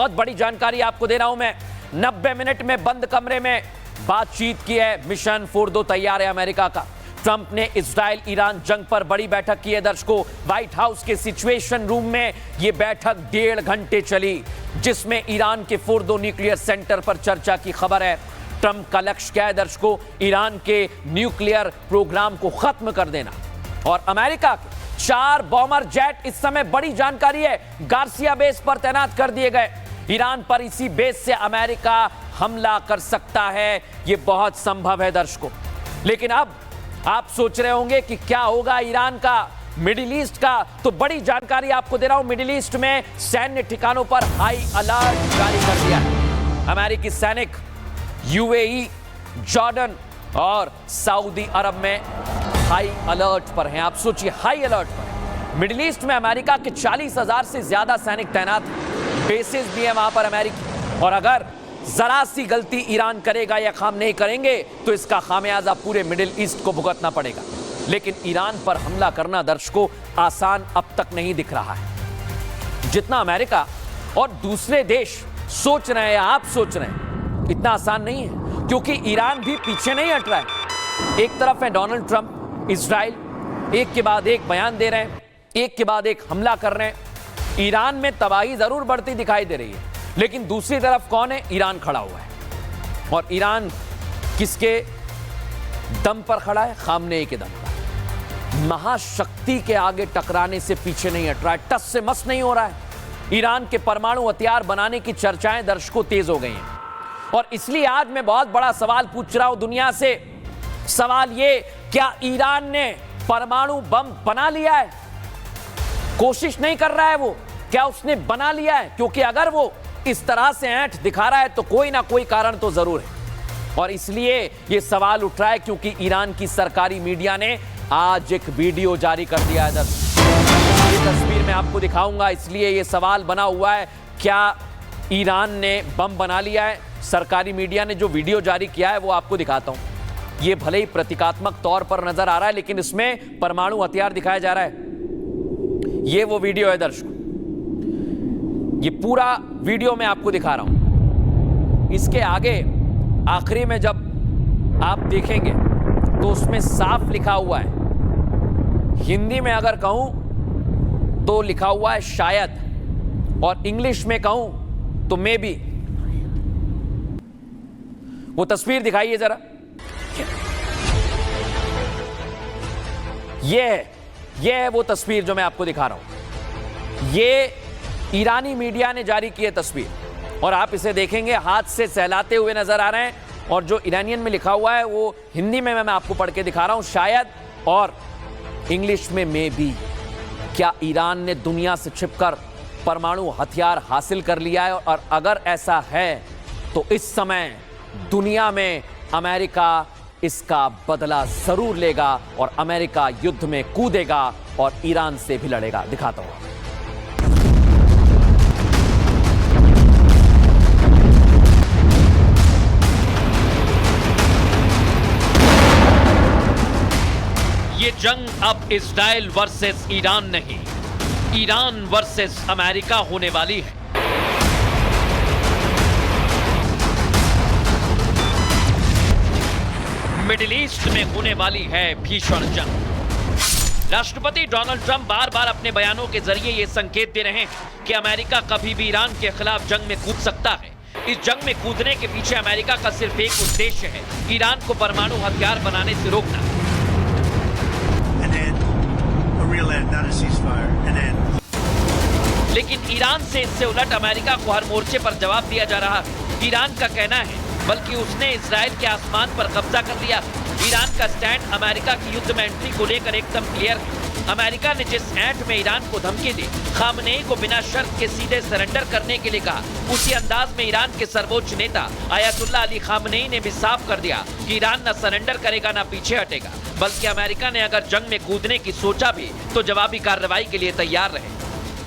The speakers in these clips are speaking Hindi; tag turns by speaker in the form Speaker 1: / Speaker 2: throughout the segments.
Speaker 1: बहुत बड़ी जानकारी आपको दे रहा हूं मैं। 90 मिनट में बंद कमरे में बातचीत की है। मिशन फोर्दो तैयार है अमेरिका का। ट्रंप ने इजराइल ईरान जंग पर बड़ी बैठक की है दर्शकों। व्हाइट हाउस के सिचुएशन रूम में यह बैठक 1.5 घंटे चली, जिसमें ईरान के फोर्दो न्यूक्लियर सेंटर पर चर्चा की खबर है। ट्रंप का लक्ष्य क्या है दर्शकों? ईरान के न्यूक्लियर प्रोग्राम को खत्म कर देना। और अमेरिका के 4 बॉमर जेट इस समय, बड़ी जानकारी है, गार्सिया बेस पर तैनात कर दिए गए। ईरान पर इसी बेस से अमेरिका हमला कर सकता है, यह बहुत संभव है दर्शकों। लेकिन अब आप सोच रहे होंगे कि क्या होगा ईरान का, मिडिल ईस्ट का, तो बड़ी जानकारी आपको दे रहा हूं। मिडिल ईस्ट में सैन्य ठिकानों पर हाई अलर्ट जारी कर दिया है। अमेरिकी सैनिक यूएई, जॉर्डन और सऊदी अरब में हाई अलर्ट पर हैं। आप सोचिए, हाई अलर्ट पर है। मिडिल ईस्ट में अमेरिका के 40,000 से ज्यादा सैनिक तैनात हैं। बेसिस भी है वहां पर अमेरिकी। और अगर जरा सी गलती ईरान करेगा या काम नहीं करेंगे तो इसका खामियाजा पूरे मिडिल ईस्ट को भुगतना पड़ेगा। लेकिन ईरान पर हमला करना दर्शकों आसान अब तक नहीं दिख रहा है। जितना अमेरिका और दूसरे देश सोच रहे हैं, आप सोच रहे हैं, इतना आसान नहीं है, क्योंकि ईरान भी पीछे नहीं हट रहा है। एक तरफ है डोनाल्ड ट्रंप, इजराइल, एक के बाद एक बयान दे रहे हैं, एक के बाद एक हमला कर रहे हैं। ईरान में तबाही जरूर बढ़ती दिखाई दे रही है, लेकिन दूसरी तरफ कौन है? ईरान खड़ा हुआ है। और ईरान किसके दम पर खड़ा है? खामनेई के दम पर। महाशक्ति के आगे टकराने से पीछे नहीं हट रहा है, टस से मस नहीं हो रहा है। ईरान के परमाणु हथियार बनाने की चर्चाएं दर्शकों तेज हो गई हैं। और इसलिए आज मैं बहुत बड़ा सवाल पूछ रहा हूं दुनिया से। सवाल ये, क्या ईरान ने परमाणु बम बना लिया है? कोशिश नहीं कर रहा है वो, क्या उसने बना लिया है? क्योंकि अगर वो इस तरह से ऐंठ दिखा रहा है तो कोई ना कोई कारण तो जरूर है। और इसलिए यह सवाल उठ रहा है क्योंकि ईरान की सरकारी मीडिया ने आज एक वीडियो जारी कर दिया है। ये तस्वीर मैं आपको दिखाऊंगा, इसलिए यह सवाल बना हुआ है, क्या ईरान ने बम बना लिया है? सरकारी मीडिया ने जो वीडियो जारी किया है वो आपको दिखाता हूं। यह भले ही प्रतीकात्मक तौर पर नजर आ रहा है, लेकिन इसमें परमाणु हथियार दिखाया जा रहा है। यह वो वीडियो है दर्शकों, ये पूरा वीडियो मैं आपको दिखा रहा हूं। इसके आगे आखिरी में जब आप देखेंगे तो उसमें साफ लिखा हुआ है, हिंदी में अगर कहूं तो लिखा हुआ है शायद, और इंग्लिश में कहूं तो मे बी। वो तस्वीर दिखाइए जरा। ये है वो तस्वीर जो मैं आपको दिखा रहा हूं। ये ईरानी मीडिया ने जारी की है तस्वीर, और आप इसे देखेंगे हाथ से सहलाते हुए नजर आ रहे हैं। और जो ईरानियन में लिखा हुआ है वो हिंदी में मैं आपको पढ़ के दिखा रहा हूं, शायद, और इंग्लिश में मे बी। क्या ईरान ने दुनिया से छिपकर परमाणु हथियार हासिल कर लिया है? और अगर ऐसा है तो इस समय दुनिया में अमेरिका इसका बदला जरूर लेगा और अमेरिका युद्ध में कूदेगा और ईरान से भी लड़ेगा। दिखाता हूं। ये जंग अब इजराइल वर्सेस ईरान नहीं, ईरान वर्सेस अमेरिका होने वाली है। मिडिल ईस्ट में होने वाली है भीषण जंग। राष्ट्रपति डोनाल्ड ट्रंप बार बार अपने बयानों के जरिए यह संकेत दे रहे हैं कि अमेरिका कभी भी ईरान के खिलाफ जंग में कूद सकता है। इस जंग में कूदने के पीछे अमेरिका का सिर्फ एक उद्देश्य है, ईरान को परमाणु हथियार बनाने से रोकना। लेकिन ईरान से इससे उलट अमेरिका को हर मोर्चे पर जवाब दिया जा रहा है। ईरान का कहना है बल्कि उसने इजराइल के आसमान पर कब्जा कर लिया। ईरान का स्टैंड अमेरिका की युद्ध में एंट्री को लेकर एकदम क्लियर है। अमेरिका ने जिस ऐंठ में ईरान को धमकी दी, खामनेई को बिना शर्त के सीधे सरेंडर करने के लिए कहा, उसी अंदाज में ईरान के सर्वोच्च नेता आयतुल्लाह अली खामनेई ने भी साफ कर दिया कि ईरान न सरेंडर करेगा न पीछे हटेगा, बल्कि अमेरिका ने अगर जंग में कूदने की सोचा भी तो जवाबी कार्रवाई के लिए तैयार रहे।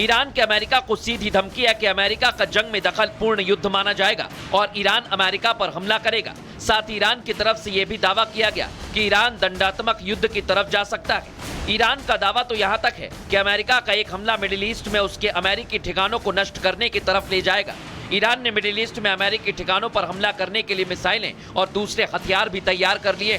Speaker 1: ईरान के अमेरिका को सीधी धमकी है कि अमेरिका का जंग में दखल पूर्ण युद्ध माना जाएगा और ईरान अमेरिका पर हमला करेगा। साथ ही ईरान की तरफ से यह भी दावा किया गया कि ईरान दंडात्मक युद्ध की तरफ जा सकता है। ईरान का दावा तो यहां तक है कि अमेरिका का एक हमला मिडिल ईस्ट में उसके अमेरिकी ठिकानों को नष्ट करने की तरफ ले जाएगा। ईरान ने मिडिल ईस्ट में अमेरिकी ठिकानों पर हमला करने के लिए मिसाइलें और दूसरे हथियार भी तैयार कर लिए।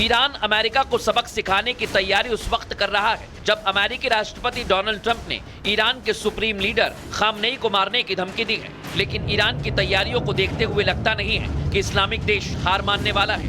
Speaker 1: ईरान अमेरिका को सबक सिखाने की तैयारी उस वक्त कर रहा है जब अमेरिकी राष्ट्रपति डोनाल्ड ट्रंप ने ईरान के सुप्रीम लीडर खामनेई को मारने की धमकी दी है। लेकिन ईरान की तैयारियों को देखते हुए लगता नहीं है कि इस्लामिक देश हार मानने वाला है।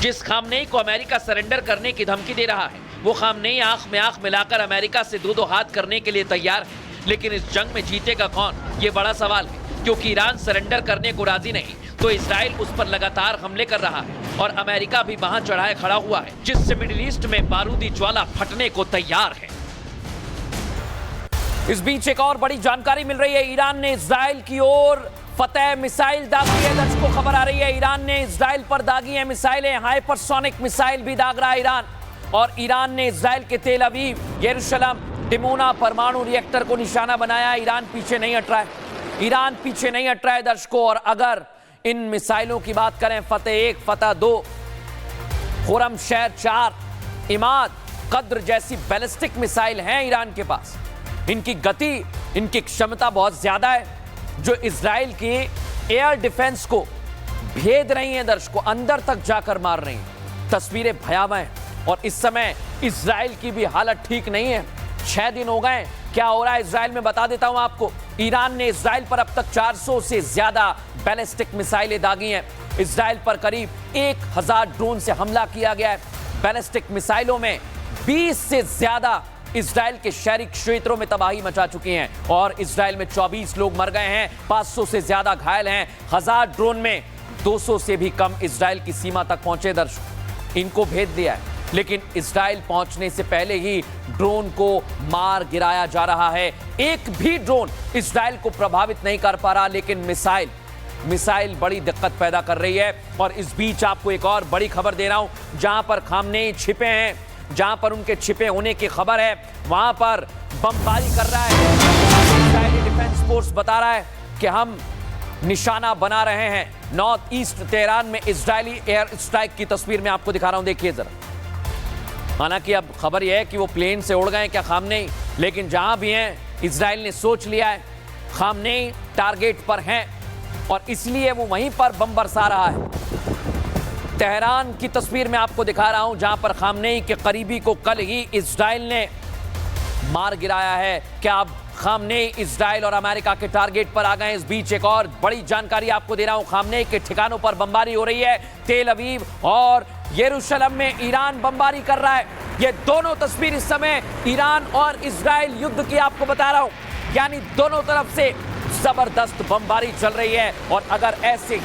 Speaker 1: जिस खामनेई को अमेरिका सरेंडर करने की धमकी दे रहा है वो खामनेई आंख में आंख मिलाकर अमेरिका से दो हाथ करने के लिए तैयार है। लेकिन इस जंग में जीतेगा कौन, ये बड़ा सवाल है, क्योंकि ईरान सरेंडर करने को राजी नहीं तो इजराइल उस पर लगातार हमले कर रहा है और अमेरिका भी वहां चढ़ाए खड़ा हुआ है, जिससे मिडिल ईस्ट में बारूदी ज्वाला फटने को तैयार है। इस बीच एक और बड़ी जानकारी मिल रही है। ईरान ने इजराइल की ओर फतेह मिसाइल दागी है। दर्शकों खबर आ रही है ईरान ने इजराइल पर दागी है मिसाइलें। हाइपरसोनिक मिसाइल भी दाग रहा है ईरान। और ईरान ने इजराइल के तेल अवीव, यरूशलेम, डिमोना परमाणु रिएक्टर को निशाना बनाया। ईरान पीछे नहीं हट रहा है, ईरान पीछे नहीं हट रहा है दर्शकों। और अगर इन मिसाइलों की बात करें, फतेह 1, फतेह 2, खुरमशहर 4, इमाद, कद्र जैसी बैलिस्टिक मिसाइल हैं ईरान के पास। इनकी गति, इनकी क्षमता बहुत ज्यादा है जो इजराइल की एयर डिफेंस को भेद रही हैं दर्शकों, अंदर तक जाकर मार रही हैं। तस्वीरें भयावह हैं और इस समय इजराइल की भी हालत ठीक नहीं है। 6 दिन हो गए, क्या हो रहा है इजराइल में बता देता हूं आपको। ईरान ने इजराइल पर अब तक 400 से ज्यादा बैलिस्टिक मिसाइलें दागी हैं। इजराइल पर करीब 1000 ड्रोन से हमला किया गया है। बैलिस्टिक मिसाइलों में 20 से ज्यादा इजराइल के शहरी क्षेत्रों में तबाही मचा चुकी हैं और इजराइल में 24 लोग मर गए हैं, 500 से ज्यादा घायल हैं। 1000 ड्रोन में 200 से भी कम इजराइल की सीमा तक पहुंचे दर्शक। इनको भेज दिया है, लेकिन इजराइल पहुंचने से पहले ही ड्रोन को मार गिराया जा रहा है। एक भी ड्रोन इजराइल को प्रभावित नहीं कर पा रहा, लेकिन मिसाइल बड़ी दिक्कत पैदा कर रही है। और इस बीच आपको एक और बड़ी खबर दे रहा हूं, जहां पर खामनेई छिपे हैं, जहां पर उनके छिपे होने की खबर है, वहां पर बमबारी कर रहा है इजरायली डिफेंस फोर्स। बता रहा है कि हम निशाना बना रहे हैं नॉर्थ ईस्ट तेहरान में। इजरायली एयर स्ट्राइक की तस्वीर में आपको दिखा रहा हूं, देखिए जरा। हालांकि अब खबर यह है कि वो प्लेन से उड़ गए क्या खामनेई, लेकिन जहां भी हैं इजराइल ने सोच लिया है खामनेई टारगेट पर हैं और इसलिए वो वहीं पर बम बरसा रहा है। तेहरान की तस्वीर में आपको दिखा रहा हूं, जहां पर खामनेई के करीबी को कल ही इजराइल ने मार गिराया है। क्या अब खामनेई इजराइल और अमेरिका के टारगेट पर आ गए? इस बीच एक और बड़ी जानकारी आपको दे रहा हूं, खामनेई के ठिकानों पर बमबारी हो रही है। तेल अवीव और यरूशलेम में ईरान बमबारी कर रहा है। ये दोनों तस्वीर इस समय ईरान और इजराइल युद्ध की आपको बता रहा हूं, यानी दोनों तरफ से जबरदस्त बमबारी चल रही है। और अगर ऐसे ही